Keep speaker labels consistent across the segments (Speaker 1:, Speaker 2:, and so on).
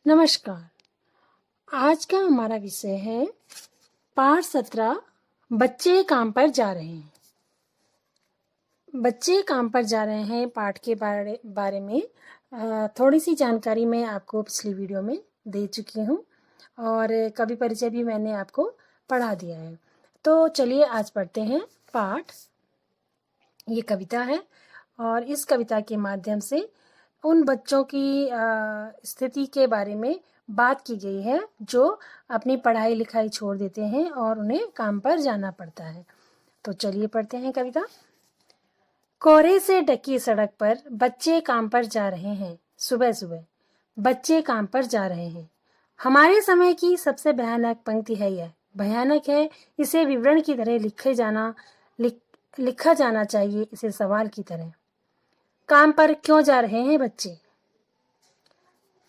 Speaker 1: नमस्कार। आज का हमारा विषय है पाठ 17। बच्चे काम पर जा रहे हैं। बच्चे काम पर जा रहे हैं पाठ के बारे में थोड़ी सी जानकारी मैं आपको पिछली वीडियो में दे चुकी हूँ और कवि परिचय भी मैंने आपको पढ़ा दिया है। तो चलिए आज पढ़ते हैं पाठ। ये कविता है और इस कविता के माध्यम से उन बच्चों की स्थिति के बारे में बात की गई है जो अपनी पढ़ाई लिखाई छोड़ देते हैं और उन्हें काम पर जाना पड़ता है। तो चलिए पढ़ते हैं कविता। कोहरे से ढकी सड़क पर बच्चे काम पर जा रहे हैं। सुबह सुबह बच्चे काम पर जा रहे हैं। हमारे समय की सबसे भयानक पंक्ति है यह। भयानक है, इसे विवरण की तरह लिखा जाना चाहिए, इसे सवाल की तरह। काम पर क्यों जा रहे हैं बच्चे?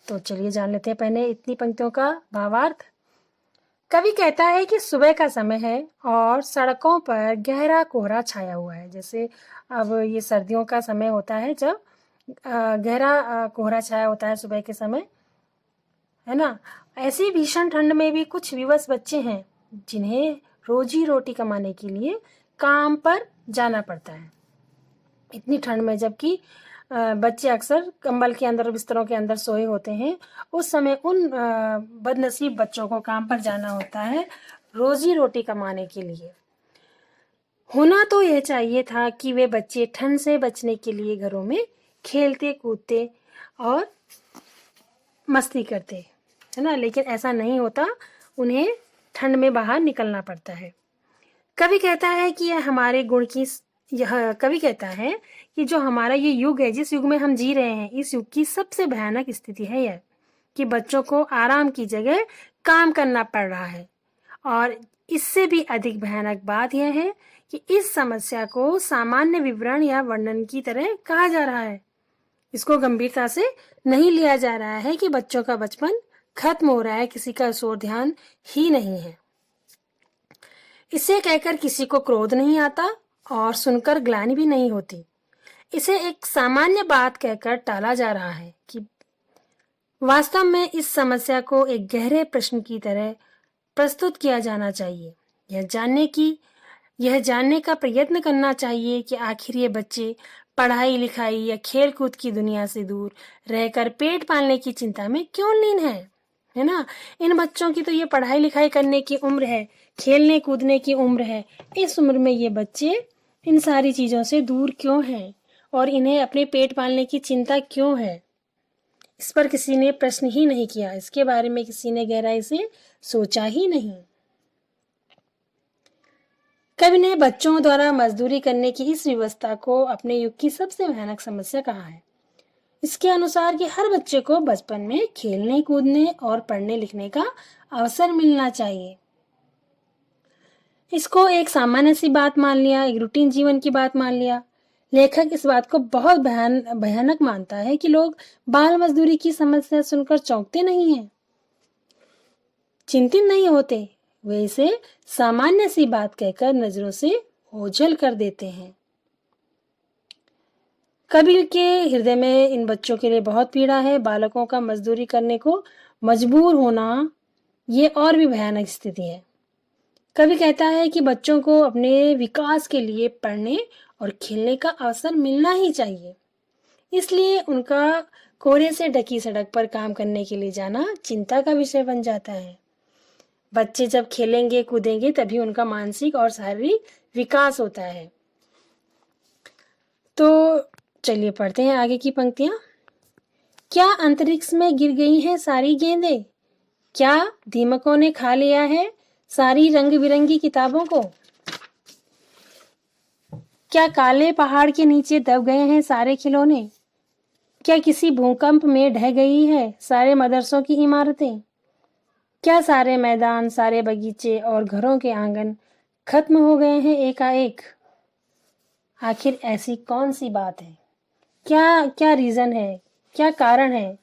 Speaker 1: तो चलिए जान लेते हैं पहले इतनी पंक्तियों का भावार्थ। कवि कहता है कि सुबह का समय है और सड़कों पर गहरा कोहरा छाया हुआ है। जैसे अब ये सर्दियों का समय होता है जब गहरा कोहरा छाया होता है सुबह के समय, है ना। ऐसी भीषण ठंड में भी कुछ विवश बच्चे हैं जिन्हें रोजी रोटी कमाने के लिए काम पर जाना पड़ता है। इतनी ठंड में जबकि बच्चे अक्सर कंबल के अंदर, बिस्तरों के अंदर सोए होते हैं, उस समय उन बदनसीब बच्चों को काम पर जाना होता है रोजी रोटी कमाने के लिए। होना तो यह चाहिए था कि वे बच्चे ठंड से बचने के लिए घरों में खेलते कूदते और मस्ती करते, है ना, लेकिन ऐसा नहीं होता, उन्हें ठंड में बाहर निकलना पड़ता है। कवि कहता है कि कवि कहता है कि जो हमारा ये युग है, जिस युग में हम जी रहे हैं, इस युग की सबसे भयानक स्थिति है यह कि बच्चों को आराम की जगह काम करना पड़ रहा है। और इससे भी अधिक भयानक बात यह है कि इस समस्या को सामान्य विवरण या वर्णन की तरह कहा जा रहा है। इसको गंभीरता से नहीं लिया जा रहा है कि बच्चों का बचपन खत्म हो रहा है, किसी का इस ओर ध्यान ही नहीं है। इसे कहकर किसी को क्रोध नहीं आता और सुनकर ग्लानि भी नहीं होती। इसे एक सामान्य बात कहकर टाला जा रहा है कि वास्तव में इस समस्या को एक गहरे प्रश्न की तरह प्रस्तुत किया जाना चाहिए। यह जानने का प्रयत्न करना चाहिए कि आखिर ये बच्चे पढ़ाई लिखाई या खेल कूद की दुनिया से दूर रहकर पेट पालने की चिंता में क्यों लीन है ना। इन बच्चों की तो ये पढ़ाई लिखाई करने की उम्र है, खेलने कूदने की उम्र है। इस उम्र में ये बच्चे इन सारी चीजों से दूर क्यों हैं और इन्हें अपने पेट पालने की चिंता क्यों है? इस पर किसी ने प्रश्न ही नहीं किया, इसके बारे में किसी ने गहराई से सोचा ही नहीं। कवि ने बच्चों द्वारा मजदूरी करने की इस व्यवस्था को अपने युग की सबसे भयानक समस्या कहा है। इसके अनुसार कि हर बच्चे को बचपन में खेलने कूदने और पढ़ने लिखने का अवसर मिलना चाहिए। इसको एक सामान्य सी बात मान लिया, एक रूटीन जीवन की बात मान लिया। लेखक इस बात को बहुत भयानक मानता है कि लोग बाल मजदूरी की समस्या सुनकर चौंकते नहीं हैं, चिंतित नहीं होते। वे इसे सामान्य सी बात कहकर नजरों से ओझल कर देते हैं। कवि के हृदय में इन बच्चों के लिए बहुत पीड़ा है। बालकों का मजदूरी करने को मजबूर होना ये और भी भयानक स्थिति है। कवि कहता है कि बच्चों को अपने विकास के लिए पढ़ने और खेलने का अवसर मिलना ही चाहिए। इसलिए उनका कोहरे से ढकी सड़क पर काम करने के लिए जाना चिंता का विषय बन जाता है। बच्चे जब खेलेंगे कूदेंगे तभी उनका मानसिक और शारीरिक विकास होता है। तो चलिए पढ़ते हैं आगे की पंक्तियां। क्या अंतरिक्ष में गिर गई हैं सारी गेंदें? क्या दीमकों ने खा लिया है सारी रंग बिरंगी किताबों को? क्या काले पहाड़ के नीचे दब गए हैं सारे खिलौने? क्या किसी भूकंप में ढह गई है सारे मदरसों की इमारतें? क्या सारे मैदान, सारे बगीचे और घरों के आंगन खत्म हो गए हैं एकाएक? आखिर ऐसी कौन सी बात है? क्या रीजन है, क्या कारण है?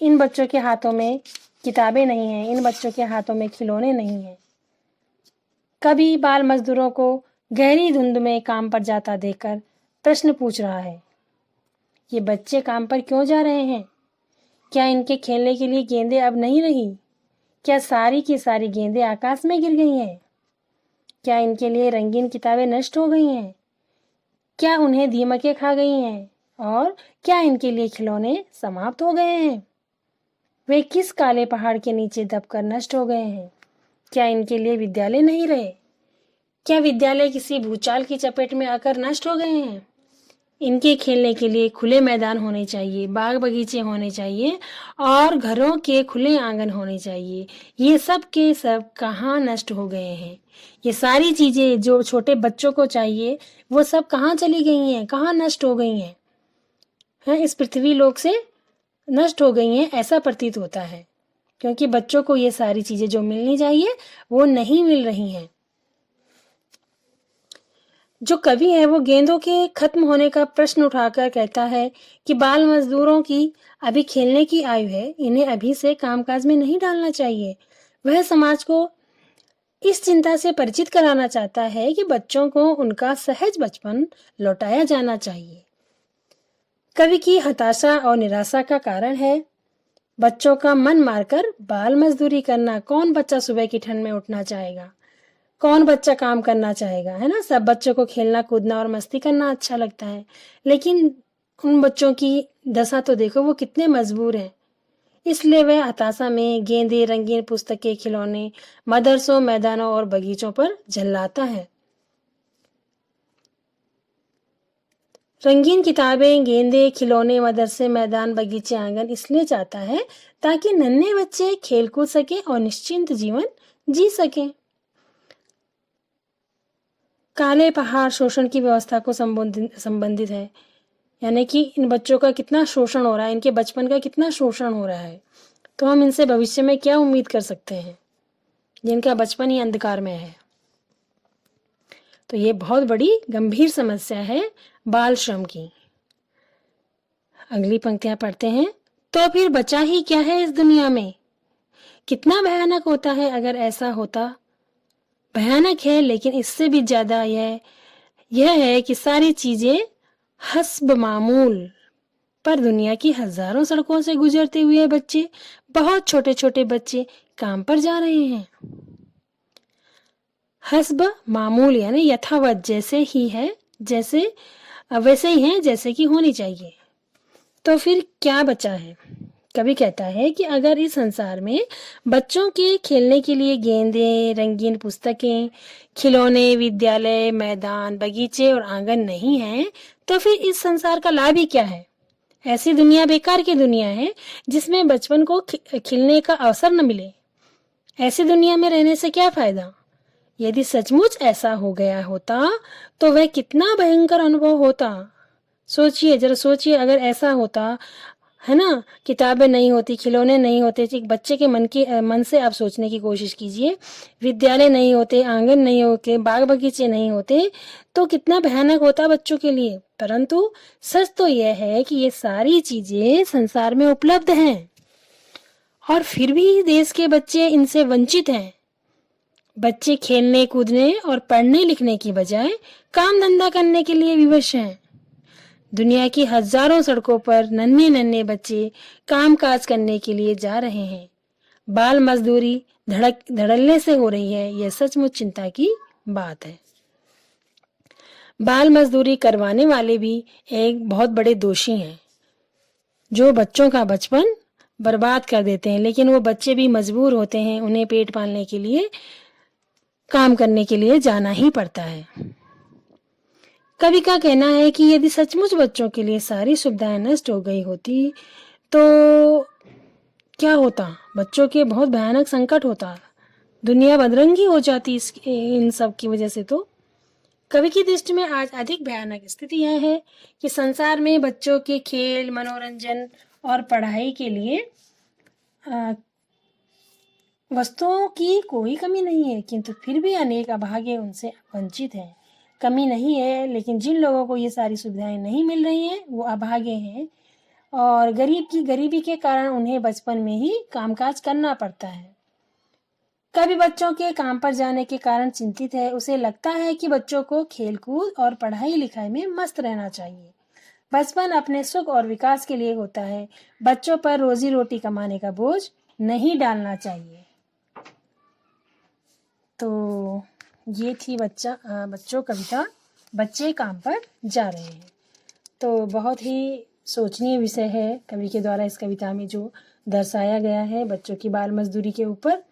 Speaker 1: इन बच्चों के हाथों में किताबें नहीं हैं, इन बच्चों के हाथों में खिलौने नहीं हैं। कभी बाल मजदूरों को गहरी धुंध में काम पर जाता देखकर प्रश्न पूछ रहा है, ये बच्चे काम पर क्यों जा रहे हैं? क्या इनके खेलने के लिए गेंदें अब नहीं रही? क्या सारी की सारी गेंदें आकाश में गिर गई हैं? क्या इनके लिए रंगीन किताबें नष्ट हो गई हैं? क्या उन्हें दीमकें खा गई हैं? और क्या इनके लिए खिलौने समाप्त हो गए हैं? वे किस काले पहाड़ के नीचे दबकर नष्ट हो गए हैं? क्या इनके लिए विद्यालय नहीं रहे? क्या विद्यालय किसी भूचाल की चपेट में आकर नष्ट हो गए हैं? इनके खेलने के लिए खुले मैदान होने चाहिए, बाग बगीचे होने चाहिए और घरों के खुले आंगन होने चाहिए। ये सब के सब कहाँ नष्ट हो गए हैं? ये सारी चीजें जो छोटे बच्चों को चाहिए वो सब कहाँ चली गई हैं? कहाँ नष्ट हो गई हैं? इस पृथ्वी लोक से नष्ट हो गई हैं ऐसा प्रतीत होता है, क्योंकि बच्चों को ये सारी चीजें जो मिलनी चाहिए वो नहीं मिल रही हैं। जो कवि है वो गेंदों के खत्म होने का प्रश्न उठाकर कहता है कि बाल मजदूरों की अभी खेलने की आयु है, इन्हें अभी से कामकाज में नहीं डालना चाहिए। वह समाज को इस चिंता से परिचित कराना चाहता है कि बच्चों को उनका सहज बचपन लौटाया जाना चाहिए। कवि की हताशा और निराशा का कारण है बच्चों का मन मारकर बाल मजदूरी करना। कौन बच्चा सुबह की ठंड में उठना चाहेगा? कौन बच्चा काम करना चाहेगा? है ना, सब बच्चों को खेलना कूदना और मस्ती करना अच्छा लगता है, लेकिन उन बच्चों की दशा तो देखो, वो कितने मजबूर हैं। इसलिए वह हताशा में गेंदे, रंगीन पुस्तकें, खिलौने मदरसों, मैदानों और बगीचों पर झल्लाता है। रंगीन किताबें, गेंदे, खिलौने, मदरसे, मैदान, बगीचे, आंगन इसलिए चाहता है ताकि नन्हे बच्चे खेल कूद सके और निश्चिंत जीवन जी सकें। काले पहाड़ शोषण की व्यवस्था को संबंधित है, यानी कि इन बच्चों का कितना शोषण हो रहा है, इनके बचपन का कितना शोषण हो रहा है। तो हम इनसे भविष्य में क्या उम्मीद कर सकते हैं जिनका बचपन ही अंधकार में है। तो ये बहुत बड़ी गंभीर समस्या है बाल श्रम की। अगली पंक्तियां पढ़ते हैं। तो फिर बचा ही क्या है इस दुनिया में? कितना भयानक होता है अगर ऐसा होता। भयानक है, लेकिन इससे भी ज्यादा यह है कि सारी चीजें हस्ब मामूल। पर दुनिया की हजारों सड़कों से गुजरते हुए बच्चे, बहुत छोटे छोटे बच्चे काम पर जा रहे हैं। हस्ब मामूल यानी यथावत, जैसे ही है, जैसे वैसे ही है जैसे कि होनी चाहिए। तो फिर क्या बचा है? कवि कहता है कि अगर इस संसार में बच्चों के खेलने के लिए गेंदें, रंगीन पुस्तकें, खिलौने, विद्यालय, मैदान, बगीचे और आंगन नहीं हैं, तो फिर इस संसार का लाभ ही क्या है? ऐसी दुनिया बेकार की दुनिया है जिसमें बचपन को खिलने का अवसर न मिले। ऐसी दुनिया में रहने से क्या फायदा? यदि सचमुच ऐसा हो गया होता तो वह कितना भयंकर अनुभव होता। सोचिए, जरा सोचिए, अगर ऐसा होता, है ना, किताबें नहीं होती, खिलौने नहीं होते, एक बच्चे के मन से आप सोचने की कोशिश कीजिए, विद्यालय नहीं होते, आंगन नहीं होते, बाग बगीचे नहीं होते, तो कितना भयानक होता बच्चों के लिए। परंतु सच तो यह है कि ये सारी चीजें संसार में उपलब्ध हैं और फिर भी देश के बच्चे इनसे वंचित हैं। बच्चे खेलने कूदने और पढ़ने लिखने की बजाय काम धंधा करने के लिए विवश हैं। दुनिया की हजारों सड़कों पर नन्हे नन्हे बच्चे काम काज करने के लिए जा रहे हैं। बाल मजदूरी धड़ल्ले से हो रही है। यह सचमुच चिंता की बात है। बाल मजदूरी करवाने वाले भी एक बहुत बड़े दोषी हैं, जो बच्चों का बचपन बर्बाद कर देते हैं। लेकिन वो बच्चे भी मजबूर होते हैं, उन्हें पेट पालने के लिए काम करने के लिए जाना ही पड़ता है। कवि का कहना है कि यदि सचमुच बच्चों के लिए सारी सुविधाएं नष्ट हो गई होती तो क्या होता? बच्चों के बहुत भयानक संकट होता, दुनिया बदरंगी हो जाती इन सब की वजह से। तो कवि की दृष्टि में आज अधिक भयानक स्थिति यह है कि संसार में बच्चों के खेल, मनोरंजन और पढ़ाई के लिए वस्तुओं की कोई कमी नहीं है, किंतु फिर भी अनेक अभागे उनसे वंचित हैं। कमी नहीं है, लेकिन जिन लोगों को ये सारी सुविधाएं नहीं मिल रही हैं वो अभागे हैं और गरीबी के कारण उन्हें बचपन में ही कामकाज करना पड़ता है। कभी बच्चों के काम पर जाने के कारण चिंतित है। उसे लगता है कि बच्चों को खेलकूद और पढ़ाई लिखाई में मस्त रहना चाहिए। बचपन अपने सुख और विकास के लिए होता है। बच्चों पर रोजी रोटी कमाने का बोझ नहीं डालना चाहिए। तो ये थी बच्चों कविता बच्चे काम पर जा रहे हैं। तो बहुत ही सोचनीय विषय है कवि के द्वारा इस कविता में जो दर्शाया गया है बच्चों की बाल मजदूरी के ऊपर।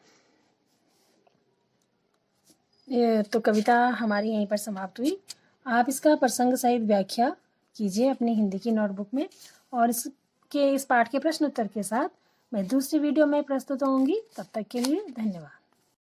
Speaker 1: तो कविता हमारी यहीं पर समाप्त हुई। आप इसका प्रसंग सहित व्याख्या कीजिए अपनी हिंदी की नोटबुक में, और इस पाठ के प्रश्न उत्तर के साथ मैं दूसरी वीडियो में प्रस्तुत होंगी। तब तक के लिए धन्यवाद।